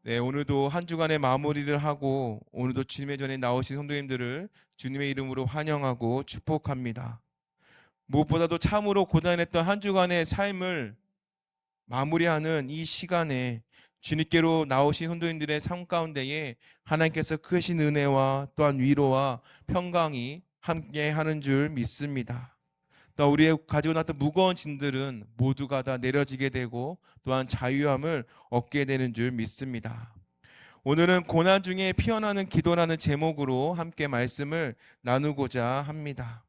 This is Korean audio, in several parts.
네, 오늘도 한 주간의 마무리를 하고 오늘도 주님의 전에 나오신 성도님들을 주님의 이름으로 환영하고 축복합니다. 무엇보다도 참으로 고단했던 한 주간의 삶을 마무리하는 이 시간에 주님께로 나오신 성도님들의 삶 가운데에 하나님께서 크신 은혜와 또한 위로와 평강이 함께 하는 줄 믿습니다. 또 우리의 가지고 났던 무거운 짐들은 모두가 다 내려지게 되고 또한 자유함을 얻게 되는 줄 믿습니다. 오늘은 고난 중에 피어나는 기도라는 제목으로 함께 말씀을 나누고자 합니다.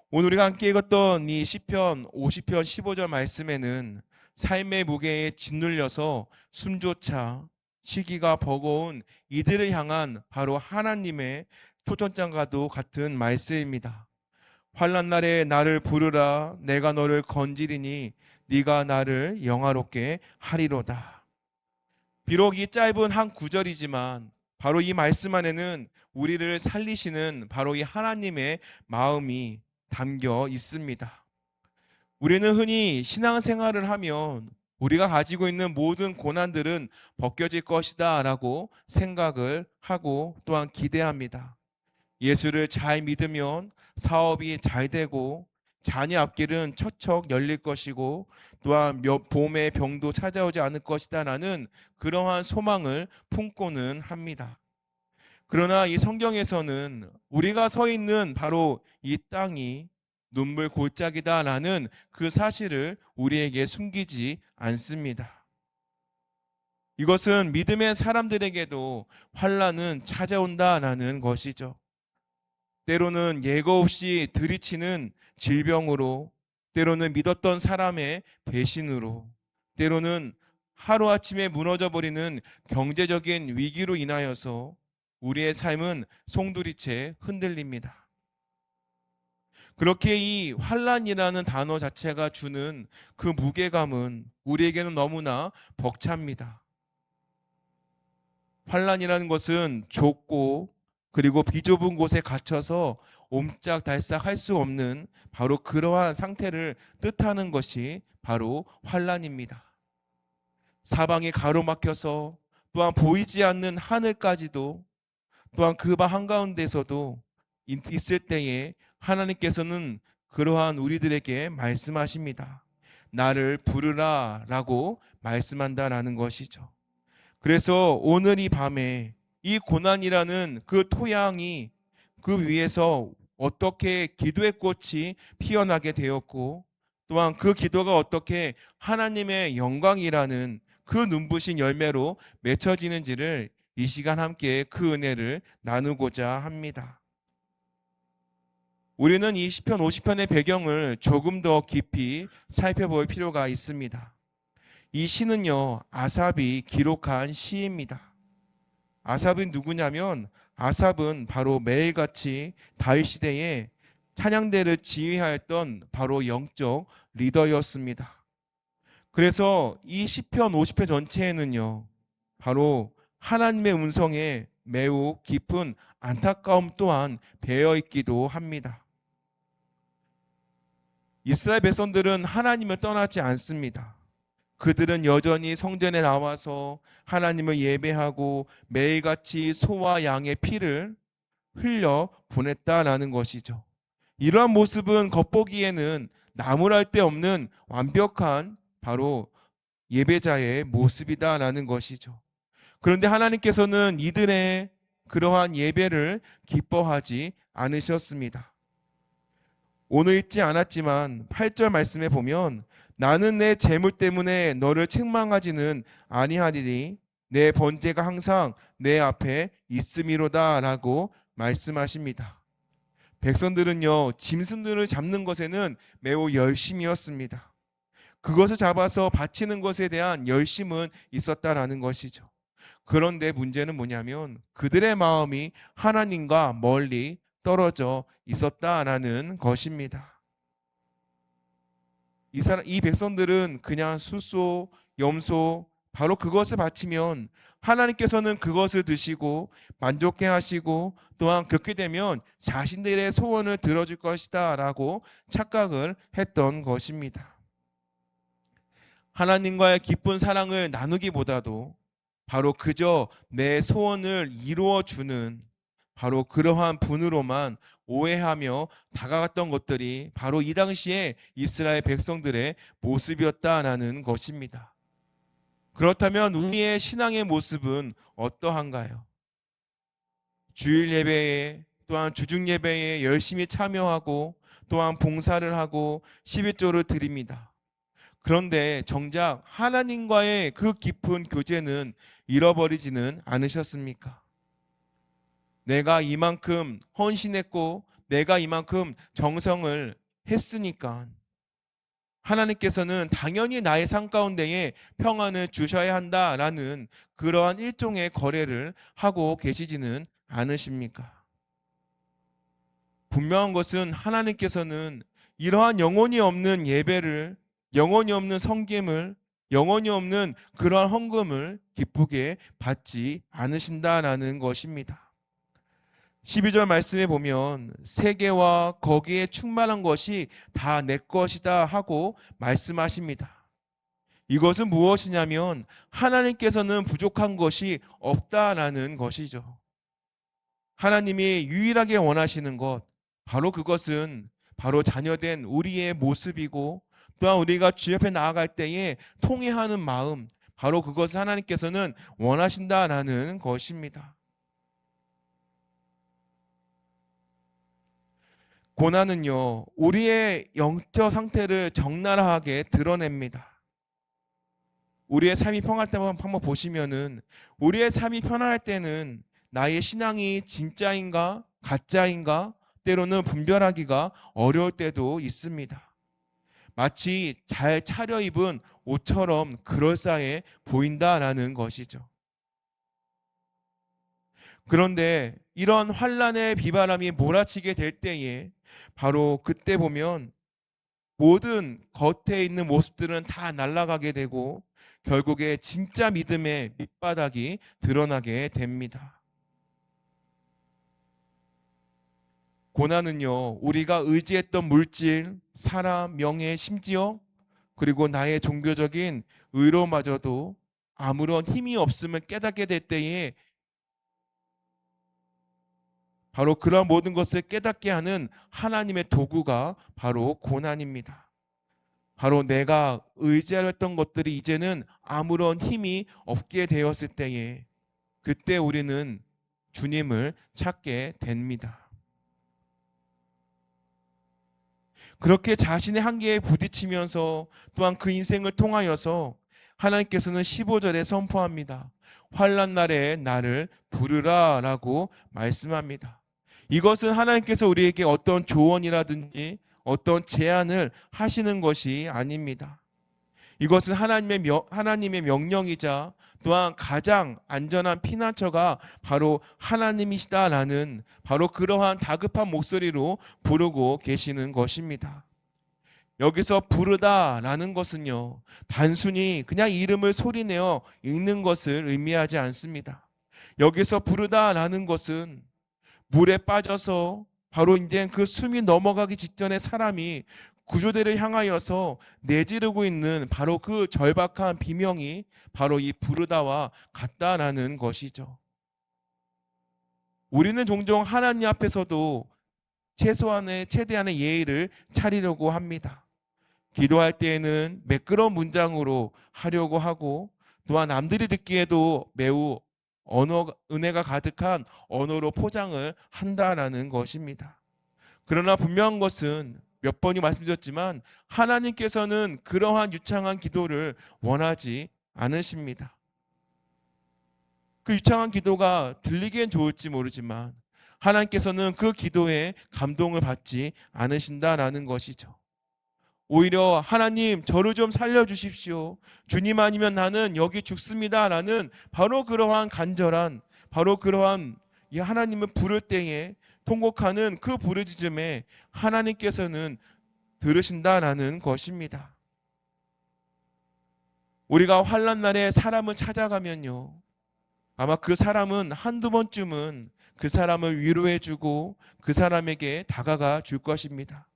오늘 우리가 함께 읽었던 이 시편 50편 15절 말씀에는 삶의 무게에 짓눌려서 숨조차 쉬기가 버거운 이들을 향한 바로 하나님의 초청장과도 같은 말씀입니다. 환난 날에 나를 부르라, 내가 너를 건지리니 네가 나를 영화롭게 하리로다. 비록 이 짧은 한 구절이지만 바로 이 말씀 안에는 우리를 살리시는 바로 이 하나님의 마음이 담겨 있습니다. 우리는 흔히 신앙생활을 하면 우리가 가지고 있는 모든 고난들은 벗겨질 것이다 라고 생각을 하고 또한 기대합니다. 예수를 잘 믿으면 사업이 잘 되고 자녀 앞길은 척척 열릴 것이고 또한 봄에 병도 찾아오지 않을 것이다 라는 그러한 소망을 품고는 합니다. 그러나 이 성경에서는 우리가 서 있는 바로 이 땅이 눈물 골짜기다 라는 그 사실을 우리에게 숨기지 않습니다. 이것은 믿음의 사람들에게도 환난은 찾아온다라는 것이죠. 때로는 예고 없이 들이치는 질병으로, 때로는 믿었던 사람의 배신으로, 때로는 하루아침에 무너져버리는 경제적인 위기로 인하여서 우리의 삶은 송두리째 흔들립니다. 그렇게 이 환난이라는 단어 자체가 주는 그 무게감은 우리에게는 너무나 벅찹니다. 환난이라는 것은 좁고 그리고 비좁은 곳에 갇혀서 옴짝달싹 할 수 없는 바로 그러한 상태를 뜻하는 것이 바로 환난입니다. 사방이 가로막혀서 또한 보이지 않는 하늘까지도 또한 그 방 한가운데서도 있을 때에 하나님께서는 그러한 우리들에게 말씀하십니다. 나를 부르라 라고 말씀한다라는 것이죠. 그래서 오늘 이 밤에 이 고난이라는 그 토양이 그 위에서 어떻게 기도의 꽃이 피어나게 되었고 또한 그 기도가 어떻게 하나님의 영광이라는 그 눈부신 열매로 맺혀지는지를 이 시간 함께 그 은혜를 나누고자 합니다. 우리는 이 시편 50편의 배경을 조금 더 깊이 살펴볼 필요가 있습니다. 이 시는요, 아삽이 기록한 시입니다. 아삽은 누구냐면 아삽은 바로 매일같이 다윗 시대에 찬양대를 지휘하였던 바로 영적 리더였습니다. 그래서 이 시편 50편 전체에는요, 바로 하나님의 음성에 매우 깊은 안타까움 또한 배어 있기도 합니다. 이스라엘 백성들은 하나님을 떠나지 않습니다. 그들은 여전히 성전에 나와서 하나님을 예배하고 매일같이 소와 양의 피를 흘려 보냈다라는 것이죠. 이러한 모습은 겉보기에는 나무랄 데 없는 완벽한 바로 예배자의 모습이다라는 것이죠. 그런데 하나님께서는 이들의 그러한 예배를 기뻐하지 않으셨습니다. 오늘 읽지 않았지만 8절 말씀에 보면 나는 내 재물 때문에 너를 책망하지는 아니하리니 내 번제가 항상 내 앞에 있음이로다 라고 말씀하십니다. 백성들은요, 짐승들을 잡는 것에는 매우 열심이었습니다. 그것을 잡아서 바치는 것에 대한 열심은 있었다라는 것이죠. 그런데 문제는 뭐냐면 그들의 마음이 하나님과 멀리 떨어져 있었다라는 것입니다. 이 백성들은 그냥 숫소, 염소 바로 그것을 바치면 하나님께서는 그것을 드시고 만족해 하시고 또한 그렇게 되면 자신들의 소원을 들어줄 것이다 라고 착각을 했던 것입니다. 하나님과의 기쁜 사랑을 나누기보다도 바로 그저 내 소원을 이루어 주는 바로 그러한 분으로만 오해하며 다가갔던 것들이 바로 이 당시에 이스라엘 백성들의 모습이었다라는 것입니다. 그렇다면 우리의 신앙의 모습은 어떠한가요? 주일 예배에 또한 주중 예배에 열심히 참여하고 또한 봉사를 하고 11조를 드립니다. 그런데 정작 하나님과의 그 깊은 교제는 잃어버리지는 않으셨습니까? 내가 이만큼 헌신했고 내가 이만큼 정성을 했으니까 하나님께서는 당연히 나의 삶 가운데에 평안을 주셔야 한다라는 그러한 일종의 거래를 하고 계시지는 않으십니까? 분명한 것은 하나님께서는 이러한 영혼이 없는 예배를, 영혼이 없는 성김을, 영혼이 없는 그러한 헌금을 기쁘게 받지 않으신다라는 것입니다. 12절 말씀에 보면 세계와 거기에 충만한 것이 다 내 것이다 하고 말씀하십니다. 이것은 무엇이냐면 하나님께서는 부족한 것이 없다라는 것이죠. 하나님이 유일하게 원하시는 것, 바로 그것은 바로 자녀된 우리의 모습이고 또한 우리가 주 옆에 나아갈 때에 통회하는 마음, 바로 그것을 하나님께서는 원하신다라는 것입니다. 고난은요, 우리의 영적 상태를 적나라하게 드러냅니다. 우리의 삶이 평안할 때 한번 보시면은 우리의 삶이 편안할 때는 나의 신앙이 진짜인가 가짜인가 때로는 분별하기가 어려울 때도 있습니다. 마치 잘 차려입은 옷처럼 그럴싸해 보인다라는 것이죠. 그런데 이런 환난의 비바람이 몰아치게 될 때에 바로 그때 보면 모든 겉에 있는 모습들은 다 날아가게 되고 결국에 진짜 믿음의 밑바닥이 드러나게 됩니다. 고난은요, 우리가 의지했던 물질, 사람, 명예, 심지어 그리고 나의 종교적인 의로마저도 아무런 힘이 없음을 깨닫게 될 때에 바로 그러한 모든 것을 깨닫게 하는 하나님의 도구가 바로 고난입니다. 바로 내가 의지하려 했던 것들이 이제는 아무런 힘이 없게 되었을 때에 그때 우리는 주님을 찾게 됩니다. 그렇게 자신의 한계에 부딪히면서 또한 그 인생을 통하여서 하나님께서는 15절에 선포합니다. 환난 날에 나를 부르라 라고 말씀합니다. 이것은 하나님께서 우리에게 어떤 조언이라든지 어떤 제안을 하시는 것이 아닙니다. 이것은 하나님의 명령이자 또한 가장 안전한 피난처가 바로 하나님이시다라는 바로 그러한 다급한 목소리로 부르고 계시는 것입니다. 여기서 부르다라는 것은요, 단순히 그냥 이름을 소리내어 읽는 것을 의미하지 않습니다. 여기서 부르다라는 것은 물에 빠져서 바로 이제 그 숨이 넘어가기 직전에 사람이 구조대를 향하여서 내지르고 있는 바로 그 절박한 비명이 바로 이 부르다와 같다라는 것이죠. 우리는 종종 하나님 앞에서도 최대한의 예의를 차리려고 합니다. 기도할 때에는 매끄러운 문장으로 하려고 하고 또한 남들이 듣기에도 매우 은혜가 가득한 언어로 포장을 한다라는 것입니다. 그러나 분명한 것은 몇 번이 말씀드렸지만 하나님께서는 그러한 유창한 기도를 원하지 않으십니다. 그 유창한 기도가 들리기엔 좋을지 모르지만 하나님께서는 그 기도에 감동을 받지 않으신다라는 것이죠. 오히려 하나님 저를 좀 살려주십시오. 주님 아니면 나는 여기 죽습니다라는 바로 그러한 간절한 바로 그러한 이 하나님을 부를 때에 통곡하는 그 부르짖음에 하나님께서는 들으신다라는 것입니다. 우리가 환난 날에 사람을 찾아가면요, 아마 그 사람은 한두 번쯤은 그 사람을 위로해주고 그 사람에게 다가가 줄 것입니다.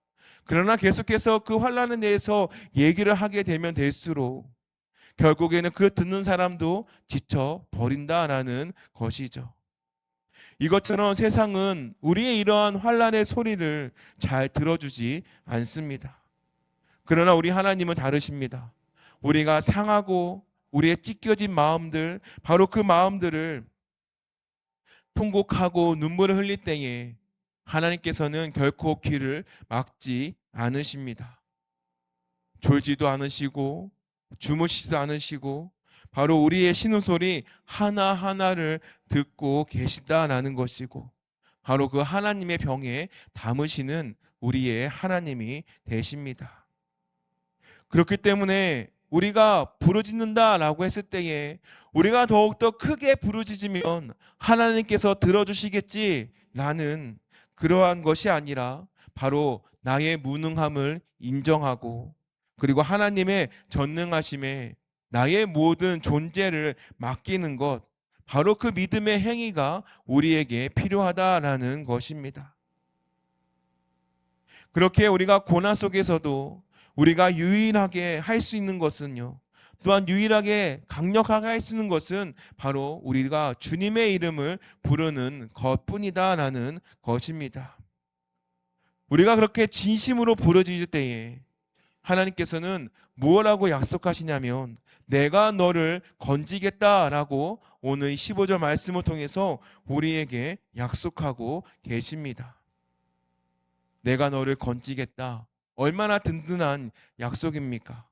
그러나 계속해서 그 환난에 대해서 얘기를 하게 되면 될수록 결국에는 그 듣는 사람도 지쳐 버린다라는 것이죠. 이것처럼 세상은 우리의 이러한 환란의 소리를 잘 들어주지 않습니다. 그러나 우리 하나님은 다르십니다. 우리가 상하고 우리의 찢겨진 마음들, 바로 그 마음들을 통곡하고 눈물을 흘릴 때에 하나님께서는 결코 귀를 막지 않으십니다. 졸지도 않으시고 주무시지도 않으시고 바로 우리의 신음소리 하나하나를 듣고 계시다라는 것이고, 바로 그 하나님의 병에 담으시는 우리의 하나님이 되십니다. 그렇기 때문에 우리가 부르짖는다라고 했을 때에 우리가 더욱더 크게 부르짖으면 하나님께서 들어주시겠지라는 그러한 것이 아니라, 바로 나의 무능함을 인정하고 그리고 하나님의 전능하심에 나의 모든 존재를 맡기는 것, 바로 그 믿음의 행위가 우리에게 필요하다라는 것입니다. 그렇게 우리가 고난 속에서도 우리가 유일하게 할 수 있는 것은요, 또한 유일하게 강력하게 할 수 있는 것은 바로 우리가 주님의 이름을 부르는 것뿐이다라는 것입니다. 우리가 그렇게 진심으로 부르짖을 때에 하나님께서는 무엇라고 약속하시냐면, 내가 너를 건지겠다라고 오늘 15절 말씀을 통해서 우리에게 약속하고 계십니다. 내가 너를 건지겠다. 얼마나 든든한 약속입니까?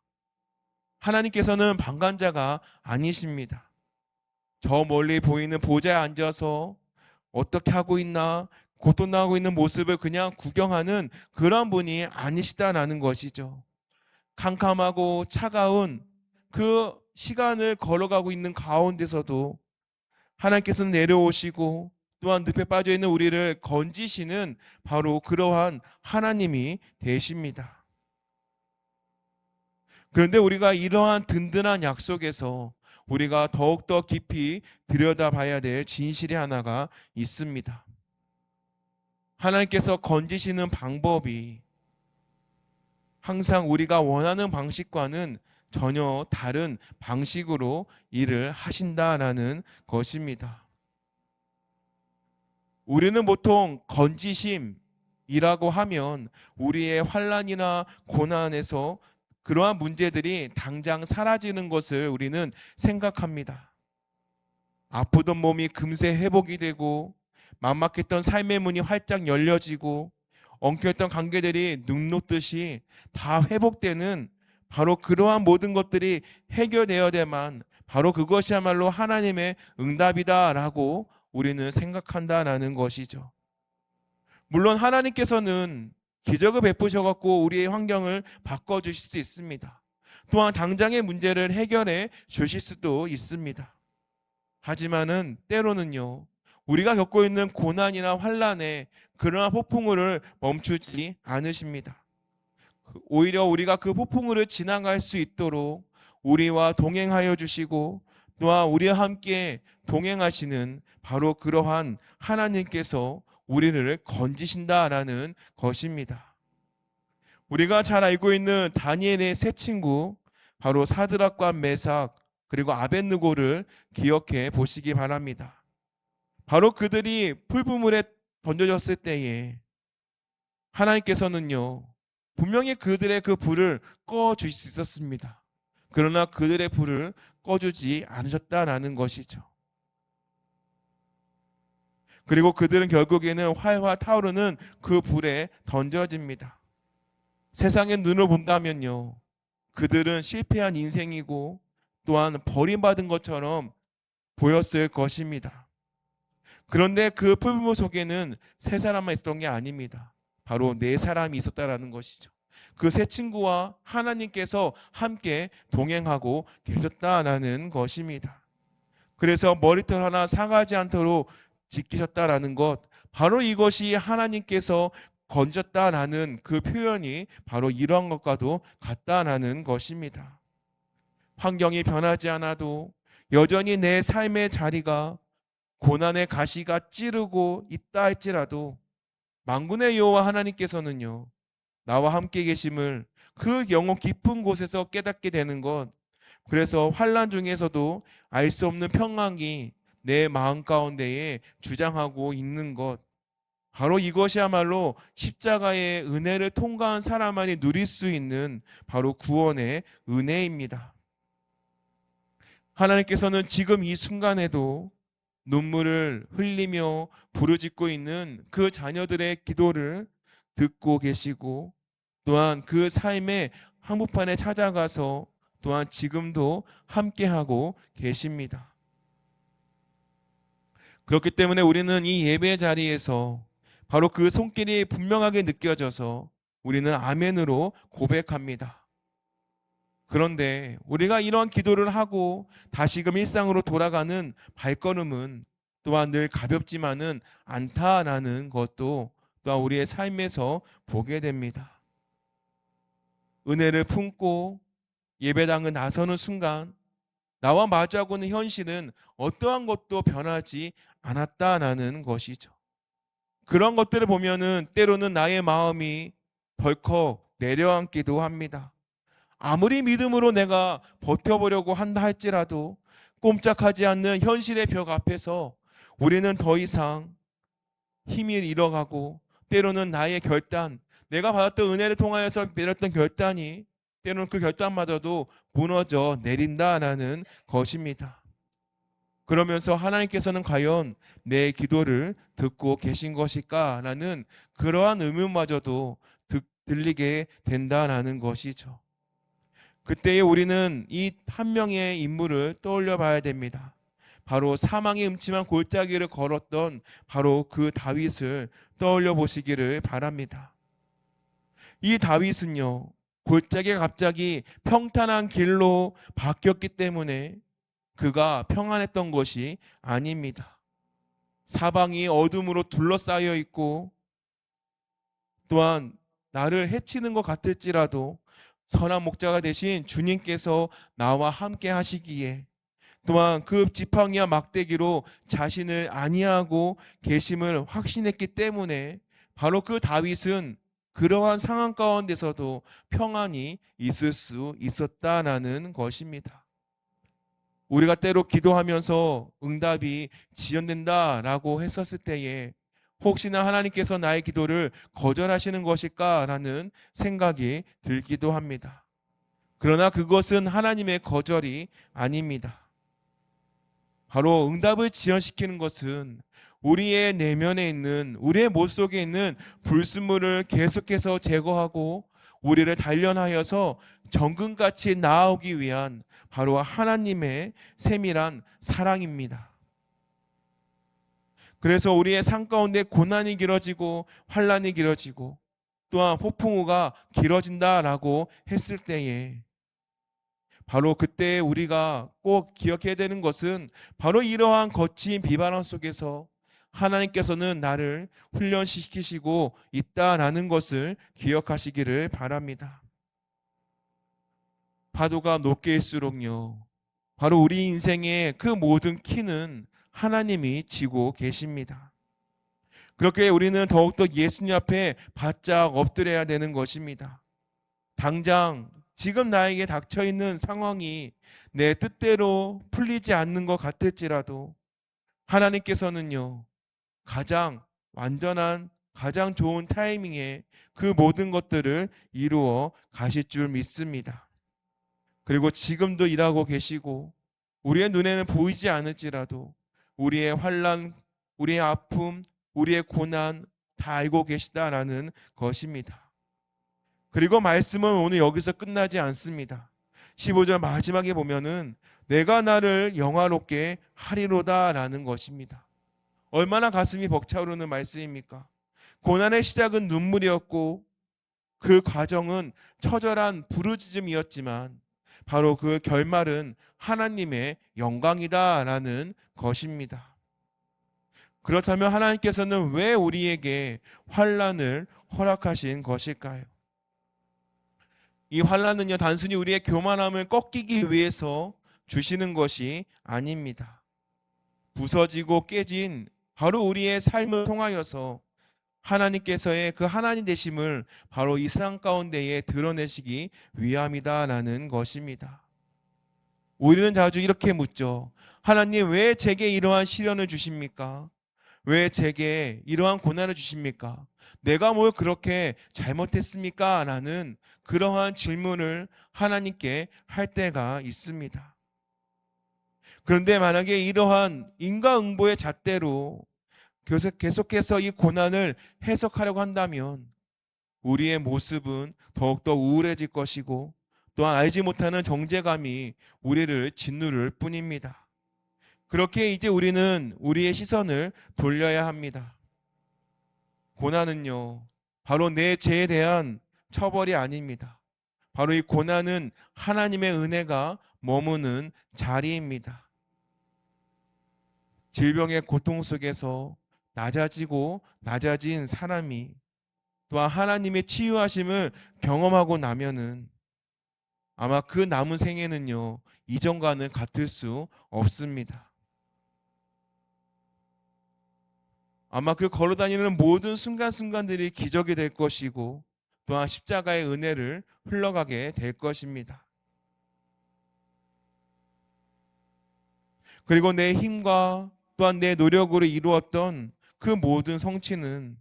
하나님께서는 방관자가 아니십니다. 저 멀리 보이는 보좌에 앉아서 어떻게 하고 있나, 고통당하고 있는 모습을 그냥 구경하는 그런 분이 아니시다라는 것이죠. 캄캄하고 차가운 그 시간을 걸어가고 있는 가운데서도 하나님께서는 내려오시고 또한 늪에 빠져 있는 우리를 건지시는 바로 그러한 하나님이 되십니다. 그런데 우리가 이러한 든든한 약속에서 우리가 더욱더 깊이 들여다봐야 될 진실이 하나가 있습니다. 하나님께서 건지시는 방법이 항상 우리가 원하는 방식과는 전혀 다른 방식으로 일을 하신다라는 것입니다. 우리는 보통 건지심이라고 하면 우리의 환난이나 고난에서 그러한 문제들이 당장 사라지는 것을 우리는 생각합니다. 아프던 몸이 금세 회복이 되고 막막했던 삶의 문이 활짝 열려지고 엉켜있던 관계들이 눈 녹듯이 다 회복되는, 바로 그러한 모든 것들이 해결되어야 되만 바로 그것이야말로 하나님의 응답이다라고 우리는 생각한다라는 것이죠. 물론 하나님께서는 기적을 베푸셔갖고 우리의 환경을 바꿔주실 수 있습니다. 또한 당장의 문제를 해결해 주실 수도 있습니다. 하지만은 때로는요, 우리가 겪고 있는 고난이나 환난에 그러한 폭풍우를 멈추지 않으십니다. 오히려 우리가 그 폭풍우를 지나갈 수 있도록 우리와 동행하여 주시고 또한 우리와 함께 동행하시는 바로 그러한 하나님께서 우리를 건지신다라는 것입니다. 우리가 잘 알고 있는 다니엘의 세 친구, 바로 사드락과 메삭 그리고 아벳느고를 기억해 보시기 바랍니다. 바로 그들이 풀부물에 던져졌을 때에 하나님께서는요, 분명히 그들의 그 불을 꺼주실 수 있었습니다. 그러나 그들의 불을 꺼주지 않으셨다라는 것이죠. 그리고 그들은 결국에는 활활 타오르는 그 불에 던져집니다. 세상의 눈으로 본다면요, 그들은 실패한 인생이고 또한 버림받은 것처럼 보였을 것입니다. 그런데 그 풀부모 속에는 세 사람만 있었던 게 아닙니다. 바로 네 사람이 있었다라는 것이죠. 그 세 친구와 하나님께서 함께 동행하고 계셨다라는 것입니다. 그래서 머리털 하나 상하지 않도록 지키셨다라는 것, 바로 이것이 하나님께서 건졌다라는 그 표현이 바로 이러한 것과도 같다라는 것입니다. 환경이 변하지 않아도 여전히 내 삶의 자리가 고난의 가시가 찌르고 있다 할지라도 만군의 여호와 하나님께서는요, 나와 함께 계심을 그 영혼 깊은 곳에서 깨닫게 되는 것, 그래서 환난 중에서도 알 수 없는 평강이 내 마음 가운데에 주장하고 있는 것, 바로 이것이야말로 십자가의 은혜를 통과한 사람만이 누릴 수 있는 바로 구원의 은혜입니다. 하나님께서는 지금 이 순간에도 눈물을 흘리며 부르짖고 있는 그 자녀들의 기도를 듣고 계시고, 또한 그 삶의 한복판에 찾아가서 또한 지금도 함께하고 계십니다. 그렇기 때문에 우리는 이 예배 자리에서 바로 그 손길이 분명하게 느껴져서 우리는 아멘으로 고백합니다. 그런데 우리가 이런 기도를 하고 다시금 일상으로 돌아가는 발걸음은 또한 늘 가볍지만은 않다라는 것도 또한 우리의 삶에서 보게 됩니다. 은혜를 품고 예배당을 나서는 순간 나와 마주하고 있는 현실은 어떠한 것도 변하지 않았다라는 것이죠. 그런 것들을 보면은 때로는 나의 마음이 덜컥 내려앉기도 합니다. 아무리 믿음으로 내가 버텨보려고 한다 할지라도 꼼짝하지 않는 현실의 벽 앞에서 우리는 더 이상 힘을 잃어가고, 때로는 나의 결단, 내가 받았던 은혜를 통하여서 내렸던 결단이 때로는 그 결단마저도 무너져 내린다라는 것입니다. 그러면서 하나님께서는 과연 내 기도를 듣고 계신 것일까라는 그러한 의문마저도 들리게 된다라는 것이죠. 그때에 우리는 이 한 명의 인물을 떠올려 봐야 됩니다. 바로 사망의 음침한 골짜기를 걸었던 바로 그 다윗을 떠올려 보시기를 바랍니다. 이 다윗은요, 골짜기가 갑자기 평탄한 길로 바뀌었기 때문에 그가 평안했던 것이 아닙니다. 사방이 어둠으로 둘러싸여 있고, 또한 나를 해치는 것 같을지라도 선한 목자가 되신 주님께서 나와 함께 하시기에, 또한 그 지팡이와 막대기로 자신을 안위하고 계심을 확신했기 때문에 바로 그 다윗은 그러한 상황 가운데서도 평안이 있을 수 있었다라는 것입니다. 우리가 때로 기도하면서 응답이 지연된다라고 했었을 때에 혹시나 하나님께서 나의 기도를 거절하시는 것일까라는 생각이 들기도 합니다. 그러나 그것은 하나님의 거절이 아닙니다. 바로 응답을 지연시키는 것은 우리의 내면에 있는, 우리의 모습 속에 있는 불순물을 계속해서 제거하고 우리를 단련하여서 정금같이 나아오기 위한 바로 하나님의 세밀한 사랑입니다. 그래서 우리의 삶 가운데 고난이 길어지고 환난이 길어지고 또한 폭풍우가 길어진다라고 했을 때에 바로 그때 우리가 꼭 기억해야 되는 것은 바로 이러한 거친 비바람 속에서 하나님께서는 나를 훈련시키시고 있다라는 것을 기억하시기를 바랍니다. 파도가 높게일수록요, 바로 우리 인생의 그 모든 키는 하나님이 지고 계십니다. 그렇게 우리는 더욱더 예수님 앞에 바짝 엎드려야 되는 것입니다. 당장 지금 나에게 닥쳐있는 상황이 내 뜻대로 풀리지 않는 것 같을지라도 하나님께서는요, 가장 완전한, 가장 좋은 타이밍에 그 모든 것들을 이루어 가실 줄 믿습니다. 그리고 지금도 일하고 계시고 우리의 눈에는 보이지 않을지라도 우리의 환난, 우리의 아픔, 우리의 고난 다 알고 계시다라는 것입니다. 그리고 말씀은 오늘 여기서 끝나지 않습니다. 15절 마지막에 보면은 내가 나를 영화롭게 하리로다라는 것입니다. 얼마나 가슴이 벅차오르는 말씀입니까? 고난의 시작은 눈물이었고 그 과정은 처절한 부르짖음이었지만 바로 그 결말은 하나님의 영광이다라는 것입니다. 그렇다면 하나님께서는 왜 우리에게 환난을 허락하신 것일까요? 이 환난은요, 단순히 우리의 교만함을 꺾이기 위해서 주시는 것이 아닙니다. 부서지고 깨진 바로 우리의 삶을 통하여서 하나님께서의 그 하나님 되심을 바로 이 세상 가운데에 드러내시기 위함이다라는 것입니다. 우리는 자주 이렇게 묻죠. 하나님, 왜 제게 이러한 시련을 주십니까? 왜 제게 이러한 고난을 주십니까? 내가 뭘 그렇게 잘못했습니까? 라는 그러한 질문을 하나님께 할 때가 있습니다. 그런데 만약에 이러한 인과응보의 잣대로 계속해서 이 고난을 해석하려고 한다면 우리의 모습은 더욱더 우울해질 것이고, 또한 알지 못하는 정죄감이 우리를 짓누를 뿐입니다. 그렇게 이제 우리는 우리의 시선을 돌려야 합니다. 고난은요, 바로 내 죄에 대한 처벌이 아닙니다. 바로 이 고난은 하나님의 은혜가 머무는 자리입니다. 질병의 고통 속에서 낮아지고 낮아진 사람이 또한 하나님의 치유하심을 경험하고 나면은 아마 그 남은 생애는요, 이전과는 같을 수 없습니다. 아마 그 걸어다니는 모든 순간순간들이 기적이 될 것이고, 또한 십자가의 은혜를 흘러가게 될 것입니다. 그리고 내 힘과 또한 내 노력으로 이루었던 그 모든 성취는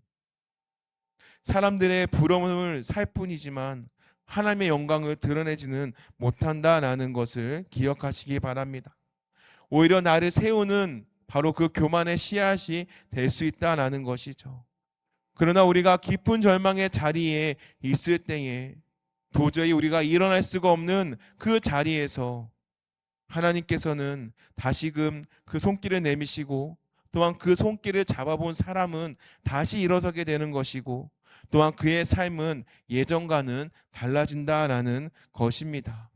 사람들의 부러움을 살 뿐이지만 하나님의 영광을 드러내지는 못한다라는 것을 기억하시기 바랍니다. 오히려 나를 세우는 바로 그 교만의 씨앗이 될 수 있다라는 것이죠. 그러나 우리가 깊은 절망의 자리에 있을 때에 도저히 우리가 일어날 수가 없는 그 자리에서 하나님께서는 다시금 그 손길을 내미시고, 또한 그 손길을 잡아본 사람은 다시 일어서게 되는 것이고, 또한 그의 삶은 예전과는 달라진다라는 것입니다.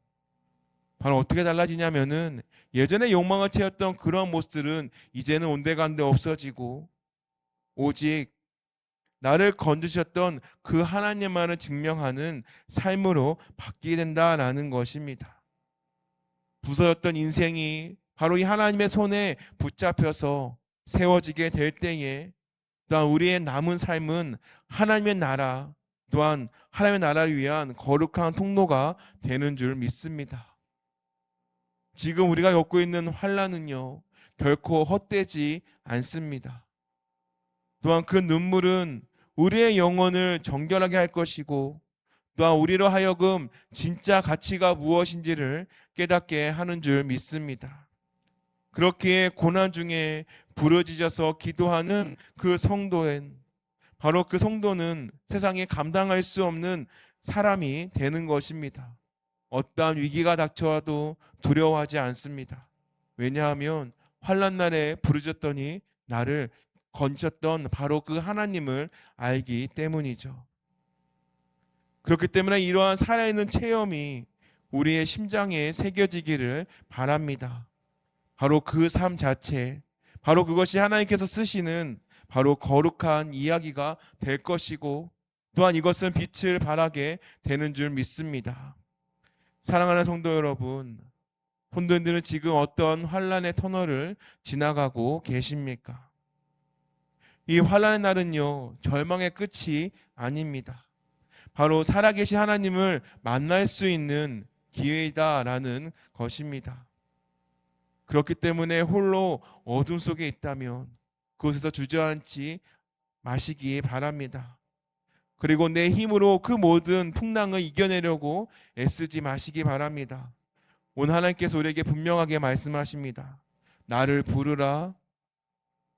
바로 어떻게 달라지냐면은 예전에 욕망을 채웠던 그런 모습들은 이제는 온데간데 없어지고, 오직 나를 건지셨던 그 하나님만을 증명하는 삶으로 바뀌게 된다라는 것입니다. 부서졌던 인생이 바로 이 하나님의 손에 붙잡혀서 세워지게 될 때에, 또한 우리의 남은 삶은 하나님의 나라, 또한 하나님의 나라를 위한 거룩한 통로가 되는 줄 믿습니다. 지금 우리가 겪고 있는 환난은요, 결코 헛되지 않습니다. 또한 그 눈물은 우리의 영혼을 정결하게 할 것이고, 또한 우리로 하여금 진짜 가치가 무엇인지를 깨닫게 하는 줄 믿습니다. 그렇기에 고난 중에 부르짖어서 기도하는 그 성도는, 바로 그 성도는 세상에 감당할 수 없는 사람이 되는 것입니다. 어떠한 위기가 닥쳐와도 두려워하지 않습니다. 왜냐하면 환난 날에 부르짖었더니 나를 건졌던 바로 그 하나님을 알기 때문이죠. 그렇기 때문에 이러한 살아있는 체험이 우리의 심장에 새겨지기를 바랍니다. 바로 그 삶 자체, 바로 그것이 하나님께서 쓰시는 바로 거룩한 이야기가 될 것이고, 또한 이것은 빛을 발하게 되는 줄 믿습니다. 사랑하는 성도 여러분, 혼돈들은 지금 어떤 환난의 터널을 지나가고 계십니까? 이 환난의 날은요, 절망의 끝이 아닙니다. 바로 살아계신 하나님을 만날 수 있는 기회이다라는 것입니다. 그렇기 때문에 홀로 어둠 속에 있다면 그곳에서 주저앉지 마시기 바랍니다. 그리고 내 힘으로 그 모든 풍랑을 이겨내려고 애쓰지 마시기 바랍니다. 오늘 하나님께서 우리에게 분명하게 말씀하십니다. 나를 부르라,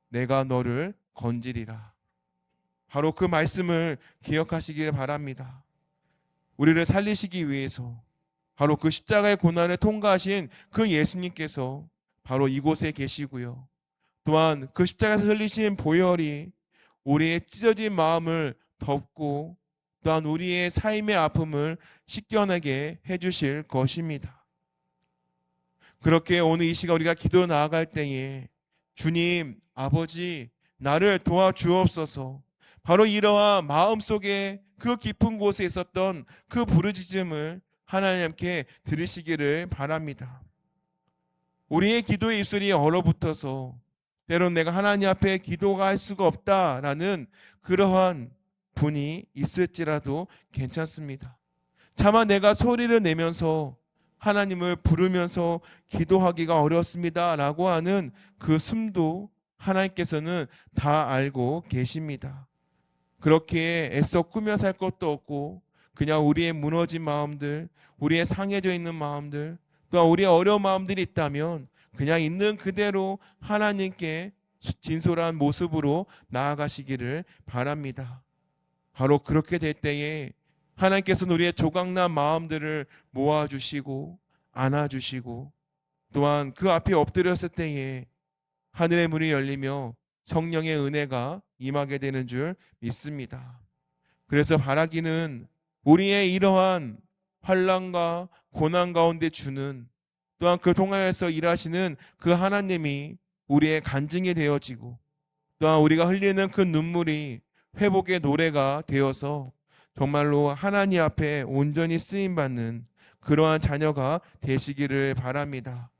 내가 너를 건지리라. 바로 그 말씀을 기억하시길 바랍니다. 우리를 살리시기 위해서 바로 그 십자가의 고난을 통과하신 그 예수님께서 바로 이곳에 계시고요. 또한 그 십자가에서 흘리신 보혈이 우리의 찢어진 마음을 덮고, 또한 우리의 삶의 아픔을 씻겨내게 해주실 것입니다. 그렇게 오늘 이 시간 우리가 기도로 나아갈 때에 주님, 아버지, 나를 도와주옵소서. 바로 이러한 마음속에 그 깊은 곳에 있었던 그 부르짖음을 하나님께 들으시기를 바랍니다. 우리의 기도의 입술이 얼어붙어서 때론 내가 하나님 앞에 기도가 할 수가 없다라는 그러한 분이 있을지라도 괜찮습니다. 차마 내가 소리를 내면서 하나님을 부르면서 기도하기가 어렵습니다라고 하는 그 숨도 하나님께서는 다 알고 계십니다. 그렇게 애써 꾸며 살 것도 없고 그냥 우리의 무너진 마음들, 우리의 상해져 있는 마음들, 또한 우리의 어려운 마음들이 있다면 그냥 있는 그대로 하나님께 진솔한 모습으로 나아가시기를 바랍니다. 바로 그렇게 될 때에 하나님께서는 우리의 조각난 마음들을 모아주시고 안아주시고 또한 그 앞에 엎드렸을 때에 하늘의 문이 열리며 성령의 은혜가 임하게 되는 줄 믿습니다. 그래서 바라기는 우리의 이러한 환난과 고난 가운데 주는 또한 그 통하여서 일하시는 그 하나님이 우리의 간증이 되어지고 또한 우리가 흘리는 그 눈물이 회복의 노래가 되어서 정말로 하나님 앞에 온전히 쓰임받는 그러한 자녀가 되시기를 바랍니다.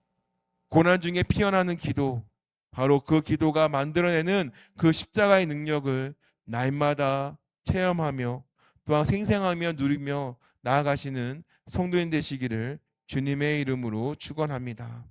고난 중에 피어나는 기도, 바로 그 기도가 만들어내는 그 십자가의 능력을 날마다 체험하며 또한 생생하며 누리며 나아가시는 성도인 되시기를 주님의 이름으로 축원합니다.